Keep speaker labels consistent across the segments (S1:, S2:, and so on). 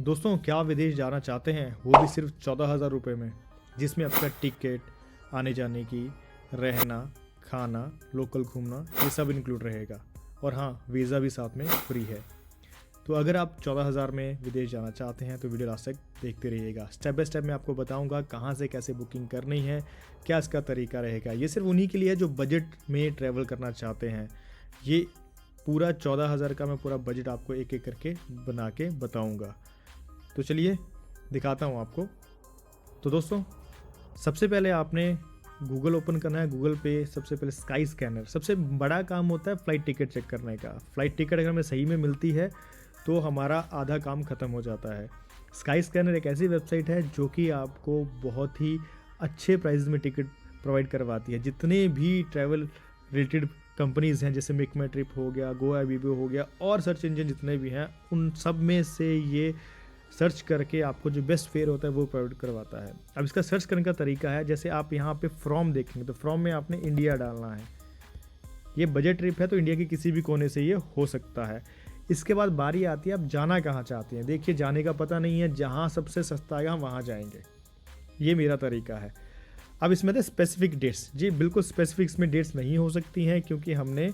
S1: दोस्तों, क्या आप विदेश जाना चाहते हैं, वो भी सिर्फ 14,000 रुपये में, जिसमें आपका टिकट, आने जाने की, रहना, खाना, लोकल घूमना, ये सब इंक्लूड रहेगा। और हाँ, वीज़ा भी साथ में फ्री है। तो अगर आप 14,000 में विदेश जाना चाहते हैं तो वीडियो लास्ट तक देखते रहिएगा। स्टेप बाय स्टेप मैं आपको बताऊंगा कहाँ से कैसे बुकिंग करनी है, क्या इसका तरीका रहेगा। ये सिर्फ उन्हीं के लिए है जो बजट में ट्रैवल करना चाहते हैं। ये पूरा 14,000 का मैं पूरा बजट आपको एक एक करके बना के बताऊँगा। तो चलिए दिखाता हूँ आपको। तो दोस्तों, सबसे पहले आपने गूगल ओपन करना है। गूगल पे सबसे पहले स्काई स्कैनर, सबसे बड़ा काम होता है फ़्लाइट टिकट चेक करने का। फ़्लाइट टिकट अगर हमें सही में मिलती है तो हमारा आधा काम ख़त्म हो जाता है। स्काई स्कैनर एक ऐसी वेबसाइट है जो कि आपको बहुत ही अच्छे प्राइस में टिकट प्रोवाइड करवाती है। जितने भी ट्रैवल रिलेटेड कंपनीज़ हैं, जैसे मेक माई ट्रिप हो गया, गो अबीबो हो गया, और सर्च इंजन जितने भी हैं, उन सब में से ये सर्च करके आपको जो बेस्ट फेयर होता है वो प्रोवाइड करवाता है। अब इसका सर्च करने का तरीका है, जैसे आप यहाँ पे फ्रॉम देखेंगे तो फ्रॉम में आपने इंडिया डालना है। ये बजट ट्रिप है तो इंडिया के किसी भी कोने से ये हो सकता है। इसके बाद बारी आती है आप जाना कहाँ चाहते हैं। देखिए, जाने का पता नहीं है, जहाँ सबसे सस्ता आएगा हम वहाँ जाएंगे। ये मेरा तरीका है। अब इसमें थे स्पेसिफिक डेट्स। जी बिल्कुल, स्पेसिफिक इसमें डेट्स नहीं हो सकती हैं क्योंकि हमने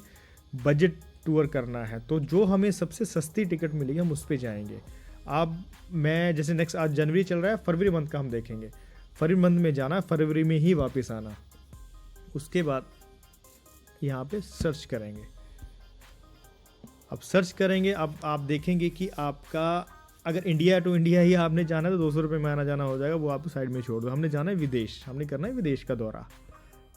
S1: बजट टूर करना है। तो जो हमें सबसे सस्ती टिकट मिलेगी हम उस पर जाएंगे। अब मैं जैसे नेक्स्ट आज जनवरी चल रहा है, फरवरी मंथ का हम देखेंगे। फरवरी मंथ में जाना, फरवरी में ही वापस आना। उसके बाद यहाँ पे सर्च करेंगे। अब सर्च करेंगे, अब आप देखेंगे कि आपका अगर इंडिया टू इंडिया ही आपने जाना है तो 200 रुपये में आना जाना हो जाएगा, वो आप साइड में छोड़ दो। हमने जाना है विदेश, हमने करना है विदेश का दौरा,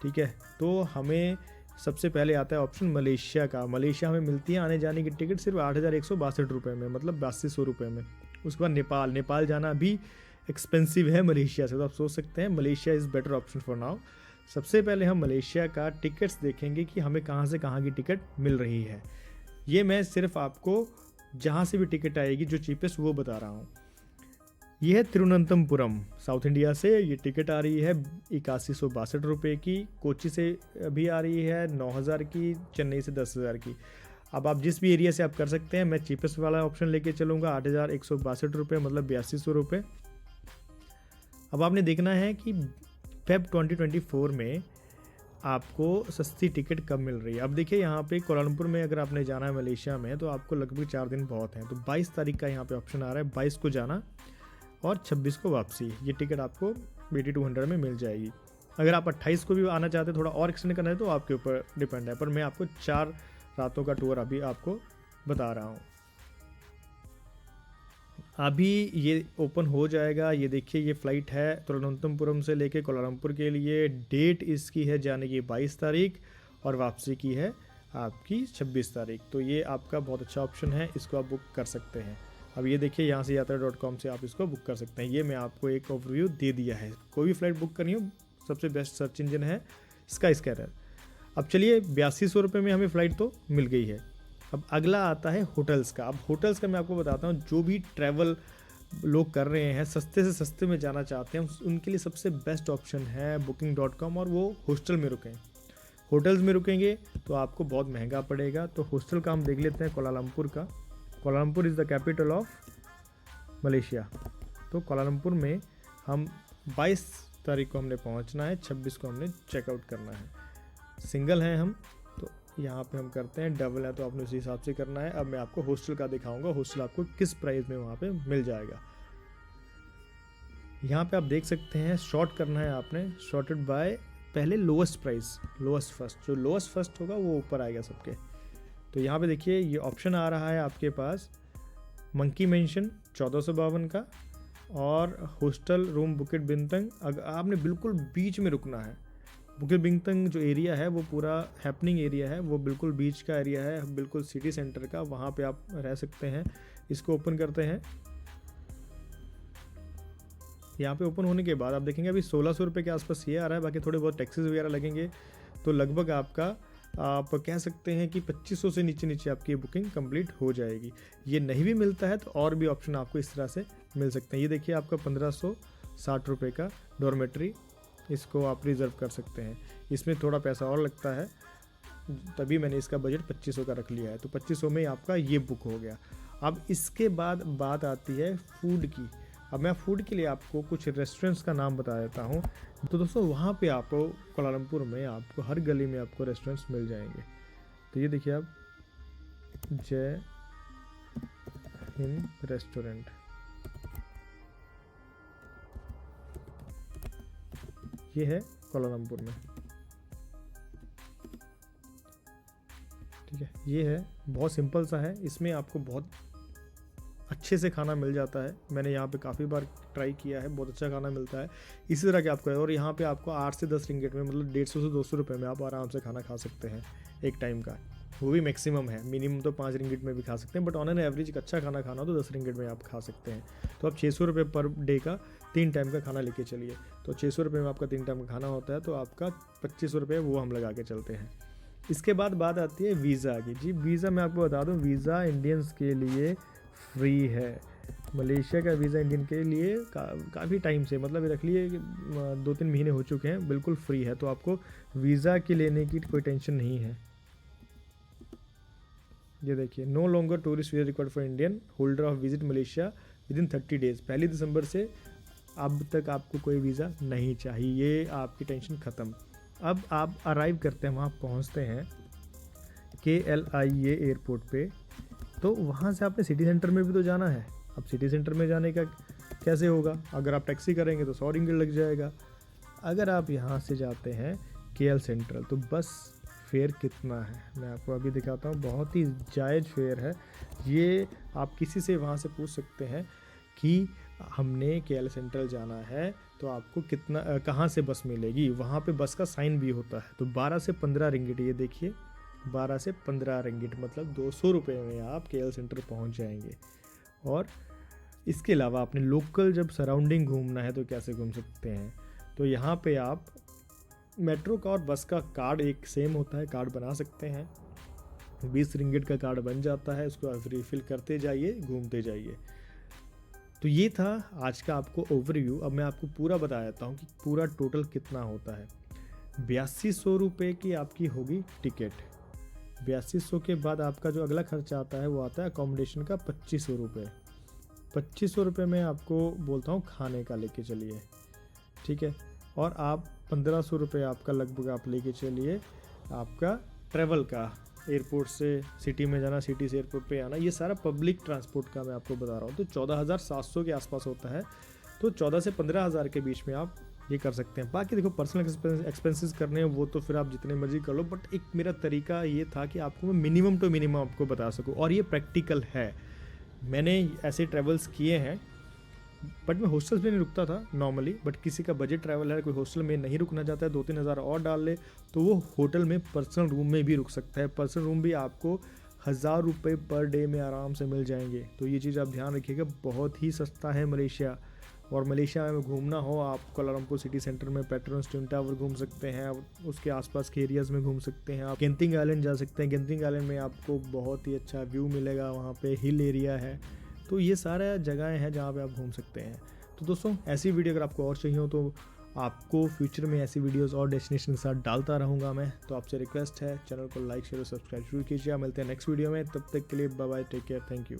S1: ठीक है। तो हमें सबसे पहले आता है ऑप्शन मलेशिया का। मलेशिया हमें मिलती है आने जाने की टिकट सिर्फ 8,162 रुपये में, मतलब 8200 रुपये में। उसके बाद नेपाल जाना भी एक्सपेंसिव है मलेशिया से, तो आप सोच सकते हैं Malaysia is better option for now. सबसे पहले हम मलेशिया का टिकट्स देखेंगे कि हमें कहाँ से कहाँ की टिकट मिल रही है। ये मैं सिर्फ आपको जहाँ से भी टिकट आएगी जो चीपेस्ट वो बता रहा हूँ। ये है तिरुवनंतपुरम, साउथ इंडिया से ये टिकट आ रही है 8162 रुपये की। कोची से भी आ रही है 9,000 की, चेन्नई से 10,000 की। अब आप जिस भी एरिया से आप कर सकते हैं। मैं चीपेस्ट वाला ऑप्शन लेके चलूँगा, 8,162 रुपये, मतलब 8200 रुपये। अब आपने देखना है कि फेब 2024 में आपको सस्ती टिकट कब मिल रही है। अब देखिए, यहाँ पे कोलालमपुर में अगर आपने जाना है मलेशिया में तो आपको लगभग 4 दिन बहुत हैं। तो 22 तारीख का यहाँ पे ऑप्शन आ रहा है, 22 को जाना और 26 को वापसी। ये टिकट आपको BT200 में मिल जाएगी। अगर आप 28 को भी आना चाहते हैं, थोड़ा और एक्सटेंड करना है, तो आपके ऊपर डिपेंड है। पर मैं आपको 4 रातों का टूर अभी आपको बता रहा हूँ। अभी ये ओपन हो जाएगा। ये देखिए, ये फ़्लाइट है तिरुवनंतपुरम से लेके कोलालमपुर के लिए। डेट इसकी है जाने की 22 तारीख और वापसी की है आपकी 26 तारीख। तो ये आपका बहुत अच्छा ऑप्शन है, इसको आप बुक कर सकते हैं। अब ये देखिए, यहाँ से यात्रा.com से आप इसको बुक कर सकते हैं। ये मैं आपको एक ओवरव्यू दे दिया है। कोई भी फ़्लाइट बुक करनी हो, सबसे बेस्ट सर्च इंजन है स्काई स्कैनर। अब चलिए, 8200 रुपये में हमें फ़्लाइट तो मिल गई है। अब अगला आता है होटल्स का। अब होटल्स का मैं आपको बताता हूँ, जो भी ट्रैवल लोग कर रहे हैं, सस्ते से सस्ते में जाना चाहते हैं, उनके लिए सबसे बेस्ट ऑप्शन है booking.com। और वो हॉस्टल में रुकें। होटल्स में रुकेंगे तो आपको बहुत महंगा पड़ेगा। तो हॉस्टल का हम देख लेते हैं कोलालमपुर का। Kuala Lumpur is the capital of Malaysia. तो कोलालमपुर में हम 22 तारीख को हमने पहुंचना है, 26 को हमने चेकआउट करना है। सिंगल हैं हम, तो यहाँ पे हम करते हैं। डबल है तो आपने उसी हिसाब से करना है। अब मैं आपको हॉस्टल का दिखाऊंगा, हॉस्टल आपको किस प्राइस में वहाँ पे मिल जाएगा। यहाँ पे आप देख सकते हैं, शॉर्ट करना है आपने, शॉर्टेड बाय पहले लोएस्ट प्राइस, लोएस्ट फर्स्ट। जो लोएस्ट फर्स्ट होगा वो ऊपर आएगा सबके। तो यहाँ पे देखिए, ये ऑप्शन आ रहा है आपके पास मंकी मेंशन 1452 का, और हॉस्टल रूम बुकिट बिंतंग। अगर आपने बिल्कुल बीच में रुकना है, बुकिट बिंतंग जो एरिया है वो पूरा हैपनिंग एरिया है, वो बिल्कुल बीच का एरिया है, बिल्कुल सिटी सेंटर का, वहाँ पे आप रह सकते हैं। इसको ओपन करते हैं। यहाँ पे ओपन होने के बाद आप देखेंगे अभी 1600 रुपये के आसपास ये आ रहा है। बाकी थोड़े बहुत टैक्सेस वगैरह लगेंगे, तो लगभग आपका आप कह सकते हैं कि 2500 से नीचे आपकी बुकिंग कंप्लीट हो जाएगी। ये नहीं भी मिलता है तो और भी ऑप्शन आपको इस तरह से मिल सकते हैं। ये देखिए, आपका 1560 रुपये का डॉर्मेट्री, इसको आप रिज़र्व कर सकते हैं। इसमें थोड़ा पैसा और लगता है, तभी मैंने इसका बजट 2500 का रख लिया है। तो 2500 में आपका ये बुक हो गया। अब इसके बाद बात आती है फूड की। अब मैं फूड के लिए आपको कुछ रेस्टोरेंट्स का नाम बता देता हूँ। तो दोस्तों वहाँ पे आपको कोलालमपुर में आपको हर गली में आपको रेस्टोरेंट्स मिल जाएंगे। तो ये देखिए आप, जय हिंद रेस्टोरेंट, ये है कोलालमपुर में, ठीक है। ये है, बहुत सिंपल सा है, इसमें आपको बहुत अच्छे से खाना मिल जाता है। मैंने यहाँ पे काफ़ी बार ट्राई किया है, बहुत अच्छा खाना मिलता है इसी तरह के आपको है। और यहाँ पे आपको 8 से 10 रिंगेट में, मतलब 150 से 200 रुपये में आप आराम से खाना खा सकते हैं एक टाइम का। वो भी मैक्सिमम है, मिनिमम तो 5 रिंगेट में भी खा सकते हैं, बट ऑन एन एवरेज एक अच्छा खाना खाना हो तो 10 रिंगेट में आप खा सकते हैं। तो आप 600 रुपये पर डे का 3 टाइम का खाना लेके चलिए, तो 600 रुपये में आपका 3 टाइम का खाना होता है, तो आपका 2500 रुपये वो हम लगा के चलते हैं। इसके बाद बात आती है वीज़ा की। जी वीज़ा मैं आपको बता दूँ, वीज़ा इंडियंस के लिए फ्री है। मलेशिया का वीज़ा इंडियन के लिए काफ़ी टाइम से, मतलब रख लिए 2-3 महीने हो चुके हैं, बिल्कुल फ्री है। तो आपको वीज़ा के लेने की कोई टेंशन नहीं है। ये देखिए, no longer tourist visa required for Indian holder of visit Malaysia within 30 days. 1 दिसंबर से अब तक आपको कोई वीज़ा नहीं चाहिए, ये आपकी टेंशन ख़त्म। अब आप अराइव करते हैं, वहाँ पहुँचते हैं KLIA एयरपोर्ट पे। तो वहाँ से आपने सिटी सेंटर में भी तो जाना है। अब सिटी सेंटर में जाने का कैसे होगा? अगर आप टैक्सी करेंगे तो 100 रिंगिट लग जाएगा। अगर आप यहाँ से जाते हैं KL सेंट्रल, तो बस फेयर कितना है मैं आपको अभी दिखाता हूँ। बहुत ही जायज़ फेयर है ये। आप किसी से वहाँ से पूछ सकते हैं कि हमने KL सेंट्रल जाना है तो आपको कितना, कहाँ से बस मिलेगी। वहाँ पे बस का साइन भी होता है। तो 12 से 15 रिंगिट, ये देखिए 12 से 15 रिंगिट, मतलब 200 रुपये में आप KL सेंटर पहुँच जाएंगे। और इसके अलावा आपने लोकल जब सराउंडिंग घूमना है तो कैसे घूम सकते हैं? तो यहाँ पे आप मेट्रो का और बस का कार्ड एक सेम होता है, कार्ड बना सकते हैं। 20 रिंगिट का कार्ड बन जाता है, उसको आप रिफिल करते जाइए, घूमते जाइए। तो ये था आज का आपको ओवरव्यू। अब मैं आपको पूरा बता देता हूँ कि पूरा टोटल कितना होता है। 8200 रुपये की आपकी होगी टिकट। 8200 के बाद आपका जो अगला खर्चा आता है वो आता है अकोमोडेशन का 2500 रुपये। 2500 रुपये में आपको बोलता हूँ खाने का लेके चलिए, ठीक है। और आप 1500 रुपये आपका लगभग आप लेके चलिए आपका ट्रैवल का, एयरपोर्ट से सिटी में जाना, सिटी से एयरपोर्ट पे आना, ये सारा पब्लिक ट्रांसपोर्ट का मैं आपको बता रहा हूँ। तो 14,700 के आसपास होता है। तो 14 से 15,000 के बीच में आप ये कर सकते हैं। बाकी देखो पर्सनल एक्सपेंसेस करने हैं वो तो फिर आप जितने मर्जी कर लो, बट एक मेरा तरीका ये था कि आपको मैं मिनिमम टू मिनिमम आपको बता सकूँ, और ये प्रैक्टिकल है। मैंने ऐसे ट्रैवल्स किए हैं, बट मैं हॉस्टल्स में नहीं रुकता था नॉर्मली। बट किसी का बजट ट्रैवल है, कोई हॉस्टल में नहीं रुकना चाहता है, 2-3 हज़ार और डाल ले, तो वो होटल में पर्सनल रूम में भी रुक सकता है। पर्सनल रूम भी आपको 1000 रुपये पर डे में आराम से मिल जाएंगे। तो ये चीज़ आप ध्यान रखिएगा, बहुत ही सस्ता है मलेशिया। और मलेशिया में घूमना हो, आप कोलालमपुर सिटी सेंटर में पेट्रोनस ट्विन टावर घूम सकते हैं, उसके आसपास के एरियाज़ में घूम सकते हैं। आप गेंतिंग आइलैंड जा सकते हैं। गेंतिंग आइलैंड में आपको बहुत ही अच्छा व्यू मिलेगा, वहाँ पे हिल एरिया है। तो ये सारा जगहें हैं जहाँ पे आप घूम सकते हैं। तो दोस्तों ऐसी वीडियो अगर आपको और चाहिए हो तो आपको फ्यूचर में ऐसी वीडियोस और डेस्टिनेशन के साथ डालता रहूँगा मैं। तो आपसे रिक्वेस्ट है, चैनल को लाइक शेयर और सब्सक्राइब जरूर कीजिए। मिलते हैं नेक्स्ट वीडियो में, तब तक के लिए bye bye, take care, thank you.